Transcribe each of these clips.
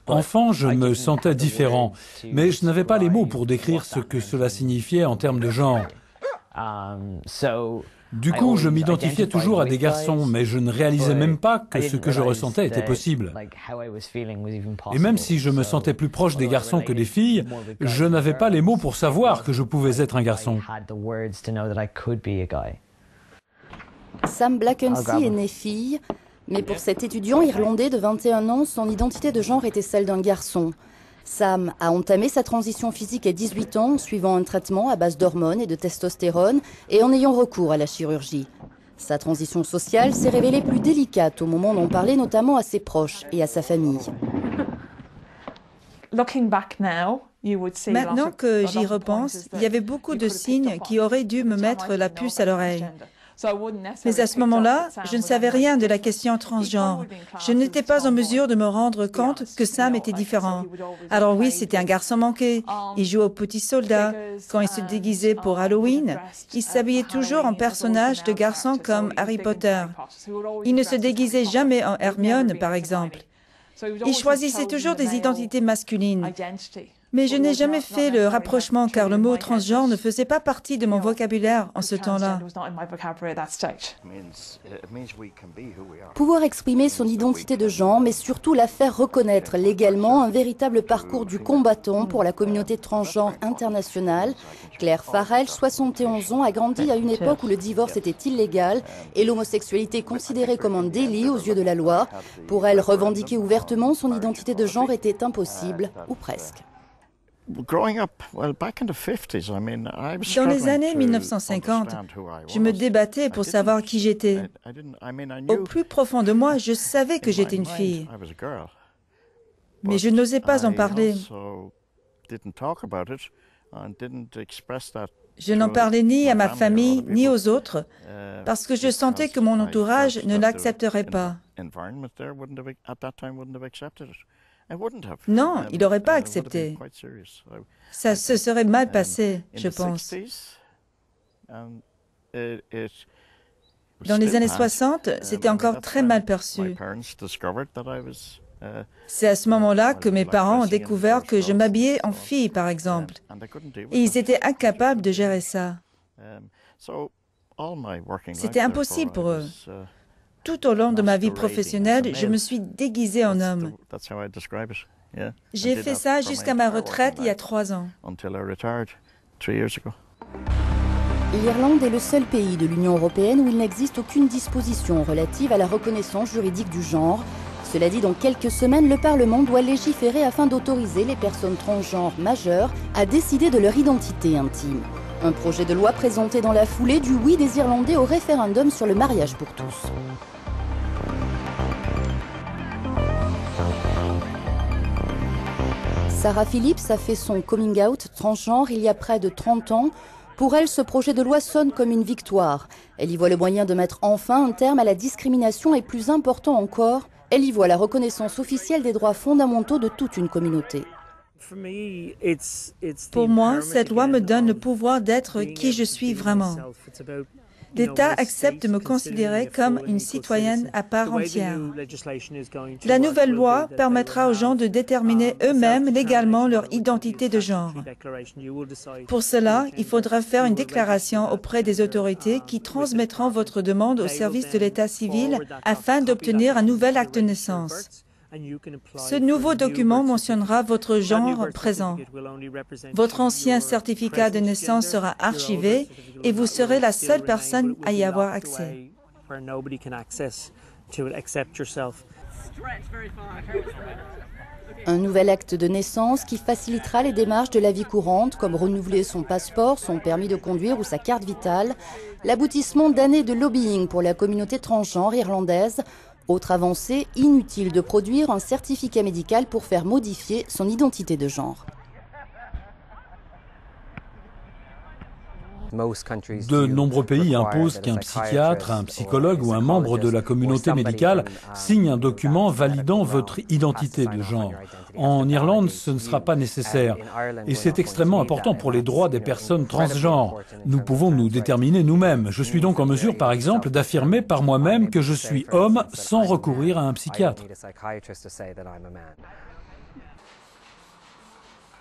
Enfant, je me sentais différent, mais je n'avais pas les mots pour décrire ce que cela signifiait en termes de genre. Du coup, je m'identifiais toujours à des garçons, mais je ne réalisais même pas que ce que je ressentais était possible. Et même si je me sentais plus proche des garçons que des filles, je n'avais pas les mots pour savoir que je pouvais être un garçon. Sam Blackensy est né fille, mais pour cet étudiant irlandais de 21 ans, son identité de genre était celle d'un garçon. Sam a entamé sa transition physique à 18 ans en suivant un traitement à base d'hormones et de testostérone et en ayant recours à la chirurgie. Sa transition sociale s'est révélée plus délicate au moment d'en parler notamment à ses proches et à sa famille. Maintenant que j'y repense, il y avait beaucoup de signes qui auraient dû me mettre la puce à l'oreille. Mais à ce moment-là, je ne savais rien de la question transgenre. Je n'étais pas en mesure de me rendre compte que Sam était différent. Alors oui, c'était un garçon manqué. Il jouait au petit soldat. Quand il se déguisait pour Halloween, il s'habillait toujours en personnage de garçon comme Harry Potter. Il ne se déguisait jamais en Hermione, par exemple. Il choisissait toujours des identités masculines. Mais je n'ai jamais fait le rapprochement car le mot transgenre ne faisait pas partie de mon vocabulaire en ce temps-là. Pouvoir exprimer son identité de genre, mais surtout la faire reconnaître légalement, un véritable parcours du combattant pour la communauté transgenre internationale. Claire Farrell, 71 ans, a grandi à une époque où le divorce était illégal et l'homosexualité considérée comme un délit aux yeux de la loi. Pour elle, revendiquer ouvertement son identité de genre était impossible, ou presque. Dans les années 1950, je me débattais pour savoir qui j'étais. Au plus profond de moi, je savais que j'étais une fille. Mais je n'osais pas en parler. Je n'en parlais ni à ma famille, ni aux autres, parce que je sentais que mon entourage ne l'accepterait pas. Non, il n'aurait pas accepté. Ça se serait mal passé, je pense. Dans les années 60, c'était encore très mal perçu. C'est à ce moment-là que mes parents ont découvert que je m'habillais en fille, par exemple. Et ils étaient incapables de gérer ça. C'était impossible pour eux. Tout au long de ma vie professionnelle, je me suis déguisée en homme. J'ai fait ça jusqu'à ma retraite il y a 3 ans. L'Irlande est le seul pays de l'Union européenne où il n'existe aucune disposition relative à la reconnaissance juridique du genre. Cela dit, dans quelques semaines, le Parlement doit légiférer afin d'autoriser les personnes transgenres majeures à décider de leur identité intime. Un projet de loi présenté dans la foulée du oui des Irlandais au référendum sur le mariage pour tous. Sarah Phillips a fait son coming out transgenre il y a près de 30 ans. Pour elle, ce projet de loi sonne comme une victoire. Elle y voit le moyen de mettre enfin un terme à la discrimination et, plus important encore, elle y voit la reconnaissance officielle des droits fondamentaux de toute une communauté. Pour moi, cette loi me donne le pouvoir d'être qui je suis vraiment. L'État accepte de me considérer comme une citoyenne à part entière. La nouvelle loi permettra aux gens de déterminer eux-mêmes légalement leur identité de genre. Pour cela, il faudra faire une déclaration auprès des autorités qui transmettront votre demande au service de l'État civil afin d'obtenir un nouvel acte de naissance. Ce nouveau document mentionnera votre genre présent. Votre ancien certificat de naissance sera archivé et vous serez la seule personne à y avoir accès. Un nouvel acte de naissance qui facilitera les démarches de la vie courante, comme renouveler son passeport, son permis de conduire ou sa carte vitale. L'aboutissement d'années de lobbying pour la communauté transgenre irlandaise. Autre avancée, inutile de produire un certificat médical pour faire modifier son identité de genre. De nombreux pays imposent qu'un psychiatre, un psychologue ou un membre de la communauté médicale signe un document validant votre identité de genre. En Irlande, ce ne sera pas nécessaire. Et c'est extrêmement important pour les droits des personnes transgenres. Nous pouvons nous déterminer nous-mêmes. Je suis donc en mesure, par exemple, d'affirmer par moi-même que je suis homme sans recourir à un psychiatre.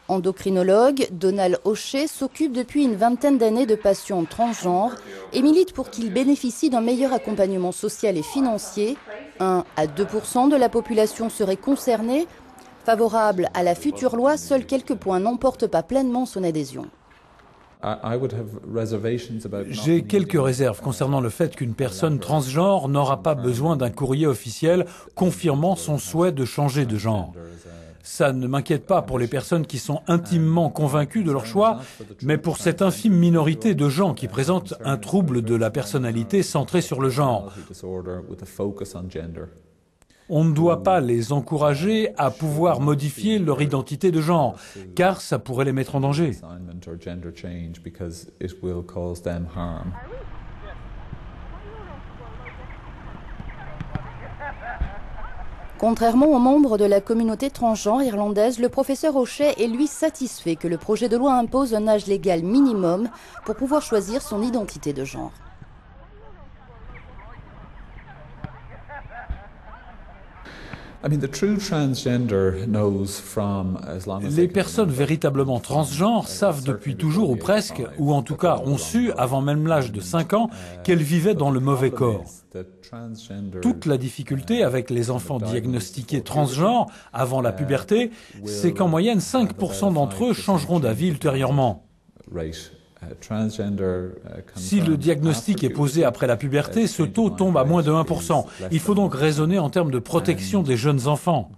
Endocrinologue, Donald O'Shea s'occupe depuis une vingtaine d'années de patients transgenres et milite pour qu'ils bénéficient d'un meilleur accompagnement social et financier. 1 à 2% de la population serait concernée. Favorable à la future loi, seuls quelques points n'emportent pas pleinement son adhésion. J'ai quelques réserves concernant le fait qu'une personne transgenre n'aura pas besoin d'un courrier officiel confirmant son souhait de changer de genre. Ça ne m'inquiète pas pour les personnes qui sont intimement convaincues de leur choix, mais pour cette infime minorité de gens qui présentent un trouble de la personnalité centré sur le genre. On ne doit pas les encourager à pouvoir modifier leur identité de genre, car ça pourrait les mettre en danger. Contrairement aux membres de la communauté transgenre irlandaise, le professeur O'Shea est lui satisfait que le projet de loi impose un âge légal minimum pour pouvoir choisir son identité de genre. Les personnes véritablement transgenres savent depuis toujours ou presque, ou en tout cas ont su avant même l'âge de 5 ans, qu'elles vivaient dans le mauvais corps. Toute la difficulté avec les enfants diagnostiqués transgenres avant la puberté, c'est qu'en moyenne 5% d'entre eux changeront d'avis ultérieurement. Si le diagnostic est posé après la puberté, ce taux tombe à moins de 1%. Il faut donc raisonner en termes de protection des jeunes enfants.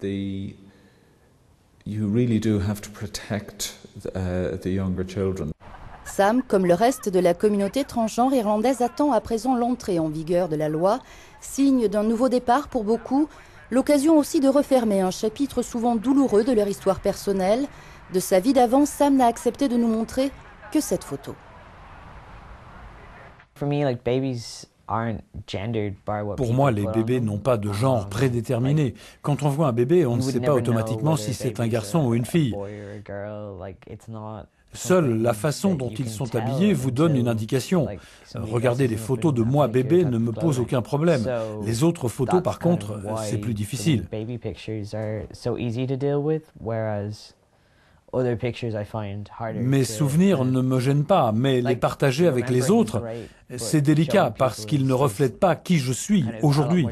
Sam, comme le reste de la communauté transgenre irlandaise, attend à présent l'entrée en vigueur de la loi, signe d'un nouveau départ pour beaucoup, l'occasion aussi de refermer un chapitre souvent douloureux de leur histoire personnelle. De sa vie d'avant, Sam n'a accepté de nous montrer que cette photo. Pour moi, les bébés n'ont pas de genre prédéterminé. Quand on voit un bébé, on ne sait pas automatiquement si c'est un garçon ou une fille. Seule la façon dont ils sont habillés vous donne une indication. Regarder des photos de moi bébé ne me pose aucun problème. Les autres photos, par contre, c'est plus difficile. Mes souvenirs ne me gênent pas, mais les partager avec les autres, c'est délicat parce qu'ils ne reflètent pas qui je suis aujourd'hui.